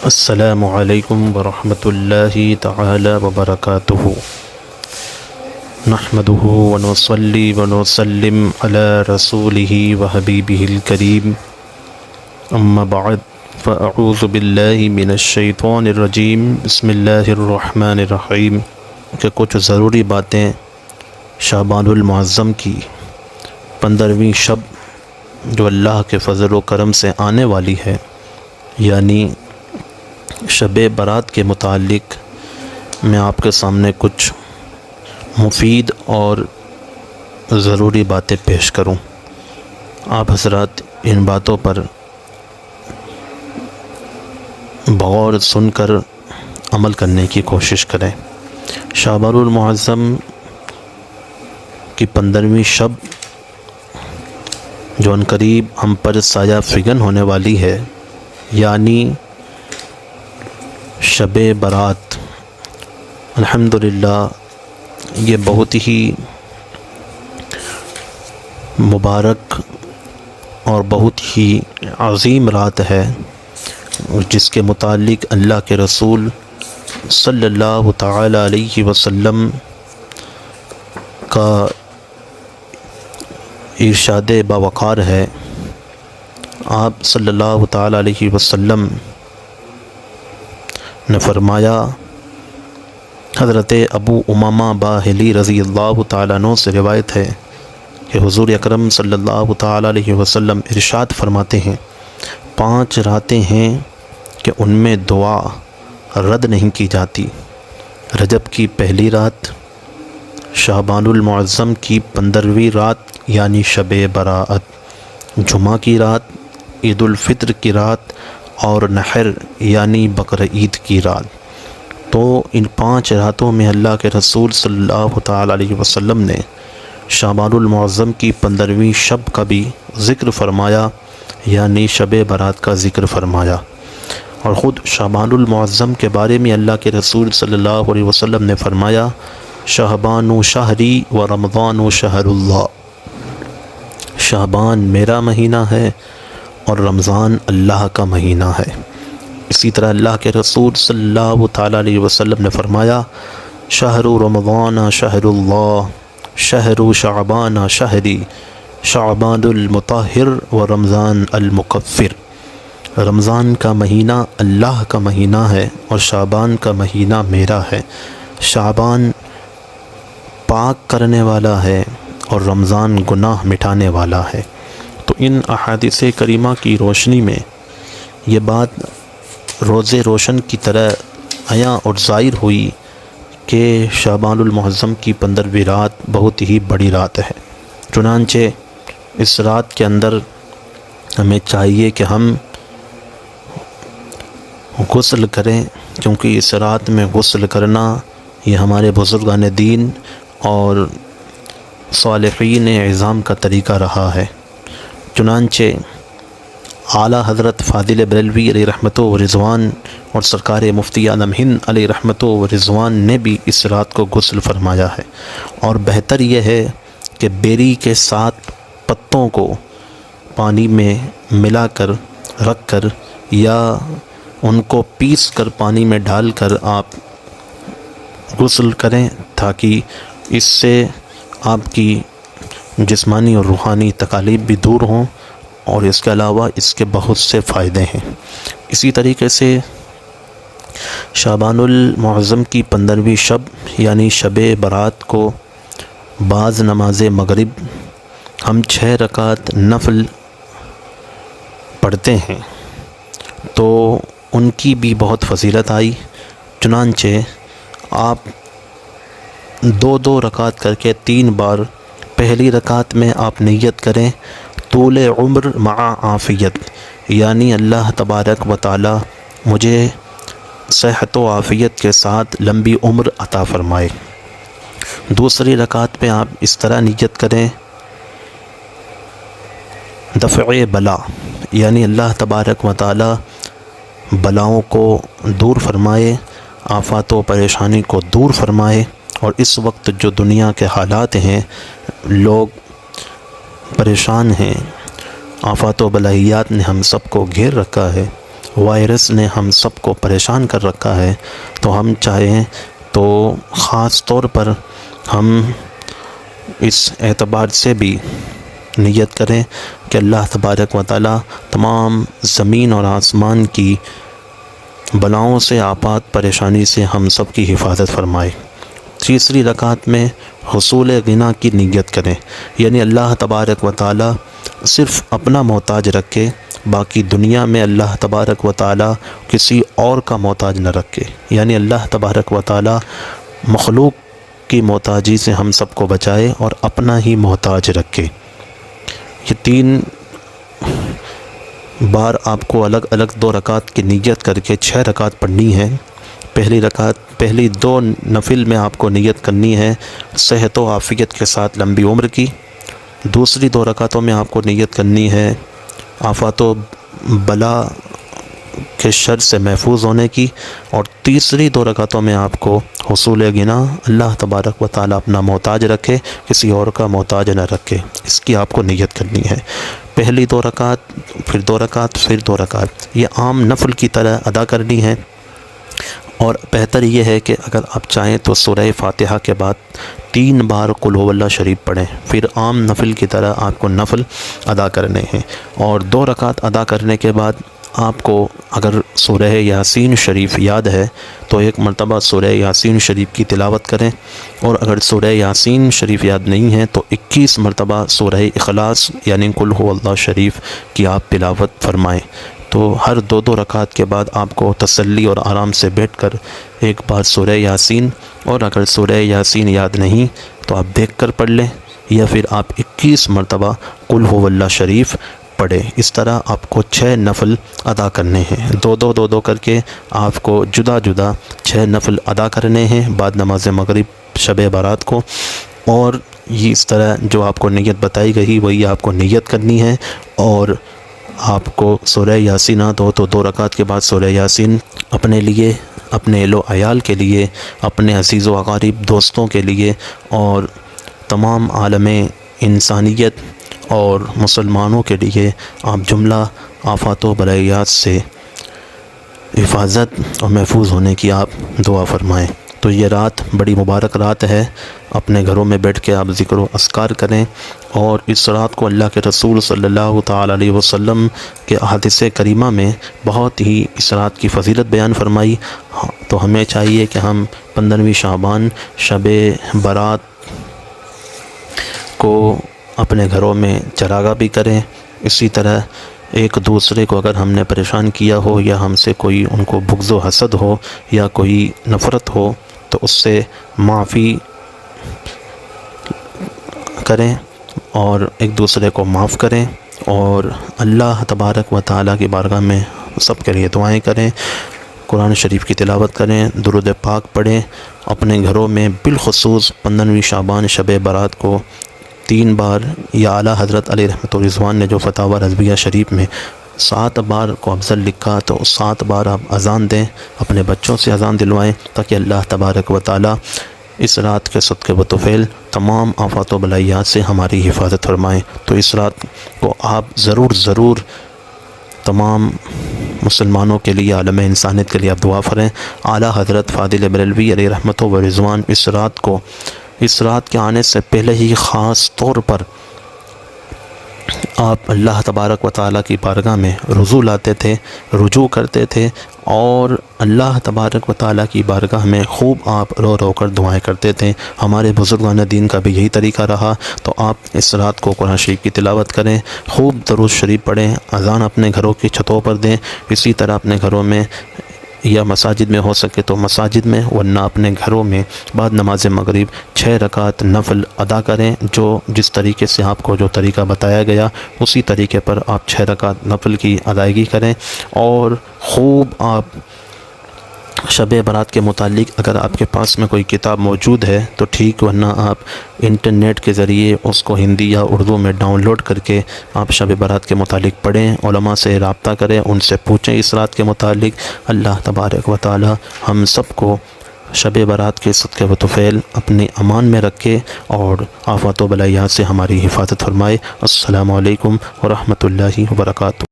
السلام علیکم ورحمۃ اللہ تعالی وبرکاتہ۔ نحمده ونصلی ونسلم علی رسولہ وحبیبہ الکریم، اما بعد فاعوذ باللہ من الشیطان الرجیم، بسم اللہ الرحمن الرحیم۔ کہ کچھ ضروری باتیں شعبان المعظم کی 15ویں شب جو اللہ کے فضل و کرم سے آنے والی ہے، یعنی شب برات کے متعلق میں آپ کے سامنے کچھ مفید اور ضروری باتیں پیش کروں۔ آپ حضرات ان باتوں پر بغور سن کر عمل کرنے کی کوشش کریں۔ شعبان المعظم کی 15ویں شب جو عنقریب ہم پر سایہ فگن ہونے والی ہے، یعنی شب برات، الحمدللہ یہ بہت ہی مبارک اور بہت ہی عظیم رات ہے، جس کے متعلق اللہ کے رسول صلی اللہ تعالی علیہ وسلم کا ارشاد باوقار ہے۔ آپ صلی اللہ تعالی علیہ وسلم نے فرمایا، حضرت ابو امامہ باہلی رضی اللہ تعالیٰ عنہ سے روایت ہے کہ حضور اکرم صلی اللہ تعالیٰ علیہ وسلم ارشاد فرماتے ہیں، 5 راتیں ہیں کہ ان میں دعا رد نہیں کی جاتی۔ رجب کی پہلی رات، شعبان المعظم کی 15ویں رات یعنی شب برات، جمعہ کی رات، عید الفطر کی رات اور نحر یعنی بقر عید کی رات۔ تو ان 5 راتوں میں اللہ کے رسول صلی اللہ تعالیٰ علیہ وسلم نے شعبان المعظم کی 15ویں شب کا بھی ذکر فرمایا، یعنی شب برات کا ذکر فرمایا۔ اور خود شعبان المعظم کے بارے میں اللہ کے رسول صلی اللہ علیہ وسلم نے فرمایا، شعبان شہری و رمضان شہر اللہ، شعبان میرا مہینہ ہے اور رمضان اللہ کا مہینہ ہے۔ اسی طرح اللہ کے رسول صلی اللہ تعالیٰ علیہ وسلم نے فرمایا، شہر رمضان شہر اللہ، شہر شعبان شہری، شعبان المطہر و رمضان المکفر۔ رمضان کا مہینہ اللہ کا مہینہ ہے اور شعبان کا مہینہ میرا ہے۔ شعبان پاک کرنے والا ہے اور رمضان گناہ مٹانے والا ہے۔ تو ان احادیث کریمہ کی روشنی میں یہ بات روز روشن کی طرح عیاں اور ظاہر ہوئی کہ شعبان المعظم کی 15ویں رات بہت ہی بڑی رات ہے۔ چنانچہ اس رات کے اندر ہمیں چاہیے کہ ہم غسل کریں، کیونکہ اس رات میں غسل کرنا یہ ہمارے بزرگان دین اور صالحین عظام کا طریقہ رہا ہے۔ چنانچہ اعلیٰ حضرت فاضل بریلوی علیہ رحمت و رضوان اور سرکار مفتی عالم ہند علیہ رحمت و رضوان نے بھی اس رات کو غسل فرمایا ہے۔ اور بہتر یہ ہے کہ بیری کے 7 پتوں کو پانی میں ملا کر رکھ کر یا ان کو پیس کر پانی میں ڈال کر آپ غسل کریں، تاکہ اس سے آپ کی جسمانی اور روحانی تکالیف بھی دور ہوں، اور اس کے علاوہ اس کے بہت سے فائدے ہیں۔ اسی طریقے سے شعبان المعظم کی 15ویں شب یعنی شب برات کو بعض نماز مغرب ہم 6 رکعت نفل پڑھتے ہیں، تو ان کی بھی بہت فضیلت آئی۔ چنانچہ آپ 2 رکعت کر کے 3 بار، پہلی رکعت میں آپ نیت کریں طول عمر مع عافیت، یعنی اللہ تبارک و تعالی مجھے صحت و عافیت کے ساتھ لمبی عمر عطا فرمائے۔ دوسری رکعت میں آپ اس طرح نیت کریں دفع بلا، یعنی اللہ تبارک و تعالی بلاؤں کو دور فرمائے، آفات و پریشانی کو دور فرمائے۔ اور اس وقت جو دنیا کے حالات ہیں، لوگ پریشان ہیں، آفات و بلائیات نے ہم سب کو گھیر رکھا ہے، وائرس نے ہم سب کو پریشان کر رکھا ہے، تو ہم چاہیں تو خاص طور پر ہم اس اعتبار سے بھی نیت کریں کہ اللہ تبارک و تعالی تمام زمین اور آسمان کی بلاؤں سے، آفات، پریشانی سے ہم سب کی حفاظت فرمائے۔ تیسری رکعت میں حصول غنا کی نیت کریں، یعنی اللہ تبارک و تعالی صرف اپنا محتاج رکھے، باقی دنیا میں اللہ تبارک و تعالی کسی اور کا محتاج نہ رکھے، یعنی اللہ تبارک و تعالی مخلوق کی محتاجی سے ہم سب کو بچائے اور اپنا ہی محتاج رکھے۔ یہ 3 بار آپ کو الگ الگ 2 رکعت کی نیت کر کے 6 رکعت پڑھنی ہے۔ پہلی 2 نفل میں آپ کو نیت کرنی ہے صحت و عافیت کے ساتھ لمبی عمر کی، دوسری 2 رکعتوں میں آپ کو نیت کرنی ہے آفات و بلا کے شر سے محفوظ ہونے کی، اور تیسری 2 رکعتوں میں آپ کو حصول غنا، اللہ تبارک و تعالی اپنا محتاج رکھے، کسی اور کا محتاج نہ رکھے، اس کی آپ کو نیت کرنی ہے۔ پہلی 2 رکعت، پھر 2 رکعت، پھر 2 رکعت، یہ عام نفل کی طرح ادا کرنی ہے۔ اور بہتر یہ ہے کہ اگر آپ چاہیں تو سورہ فاتحہ کے بعد 3 بار قل هو اللہ شریف پڑھیں، پھر عام نفل کی طرح آپ کو نفل ادا کرنے ہیں۔ اور 2 رکعت ادا کرنے کے بعد آپ کو اگر سورہ یاسین شریف یاد ہے تو 1 مرتبہ سورہ یاسین شریف کی تلاوت کریں، اور اگر سورہ یاسین شریف یاد نہیں ہے تو 21 مرتبہ سورہ اخلاص یعنی قل هو اللہ شریف کی آپ تلاوت فرمائیں۔ تو ہر 2 رکعت کے بعد آپ کو تسلی اور آرام سے بیٹھ کر ایک بار سورہ یاسین، اور اگر سورہ یاسین یاد نہیں تو آپ دیکھ کر پڑھ لیں، یا پھر آپ 21 مرتبہ قل هو اللہ شریف پڑھیں۔ اس طرح آپ کو 6 نفل ادا کرنے ہیں، 2 کر کے آپ کو جدا جدا 6 نفل ادا کرنے ہیں بعد نماز مغرب شب برات کو۔ اور یہ اس طرح جو آپ کو نیت بتائی گئی وہی آپ کو نیت کرنی ہے، اور آپ کو سورہ یاسین تو 2 رکعت کے بعد سورہ یاسین اپنے لیے، اپنے اہل و عیال کے لیے، اپنے عزیز و اقارب دوستوں کے لیے، اور تمام عالم انسانیت اور مسلمانوں کے لیے آپ جملہ آفات و بلائیات سے حفاظت اور محفوظ ہونے کی آپ دعا فرمائیں۔ تو یہ رات بڑی مبارک رات ہے، اپنے گھروں میں بیٹھ کے آپ ذکر و اذکار کریں، اور اس رات کو اللہ کے رسول صلی اللہ تعالی علیہ وسلم کے احادیث کریمہ میں بہت ہی اس رات کی فضیلت بیان فرمائی۔ تو ہمیں چاہیے کہ ہم 15ویں شعبان شب برات کو اپنے گھروں میں چراغاں بھی کریں، اسی طرح ایک دوسرے کو اگر ہم نے پریشان کیا ہو یا ہم سے کوئی ان کو بغض و حسد ہو یا کوئی نفرت ہو تو اس سے معافی کریں اور ایک دوسرے کو معاف کریں، اور اللہ تبارک و تعالیٰ کی بارگاہ میں سب کے لیے دعائیں کریں، قرآن شریف کی تلاوت کریں، درود پاک پڑھیں، اپنے گھروں میں بالخصوص 15ویں شعبان شب برات کو 3 بار، یا اعلیٰ حضرت علیہ رحمۃ الرضوان نے جو فتاوی رضویہ شریف میں 7 بار کو افضل لکھا تو 7 بار آپ اذان دیں، اپنے بچوں سے اذان دلوائیں، تاکہ اللہ تبارک و تعالیٰ اس رات کے صدقے و طفیل تمام آفات و بلائیات سے ہماری حفاظت فرمائیں۔ تو اس رات کو آپ ضرور تمام مسلمانوں کے لیے، عالم انسانیت کے لیے آپ دعا فرمائیں۔ اعلیٰ حضرت فاضل بریلوی علیہ رحمۃ و رضوان اس رات کے آنے سے پہلے ہی خاص طور پر آپ اللہ تبارک و تعالیٰ کی بارگاہ میں رجوع کرتے تھے، اور اللہ تبارک و تعالیٰ کی بارگاہ میں خوب آپ رو کر دعائیں کرتے تھے۔ ہمارے بزرگان دین کا بھی یہی طریقہ رہا۔ تو آپ اس رات کو قرآن شریف کی تلاوت کریں، خوب درود شریف پڑھیں، اذان اپنے گھروں کی چھتوں پر دیں، اسی طرح اپنے گھروں میں یا مساجد میں ہو سکے تو مساجد میں، ورنہ اپنے گھروں میں بعد نماز مغرب 6 رکعت نفل ادا کریں، جس طریقے سے آپ کو جو طریقہ بتایا گیا اسی طریقے پر آپ 6 رکعت نفل کی ادائیگی کریں، اور خوب آپ شب برات کے متعلق اگر آپ کے پاس میں کوئی کتاب موجود ہے تو ٹھیک، ورنہ آپ انٹرنیٹ کے ذریعے اس کو ہندی یا اردو میں ڈاؤن لوڈ کر کے آپ شب برات کے متعلق پڑھیں، علماء سے رابطہ کریں، ان سے پوچھیں اس رات کے متعلق۔ اللہ تبارک و تعالی ہم سب کو شب برات کے صدقے و طفیل اپنے امان میں رکھے اور آفات و بلائیات سے ہماری حفاظت فرمائے۔ السلام علیکم ورحمۃ اللہ وبرکاتہ۔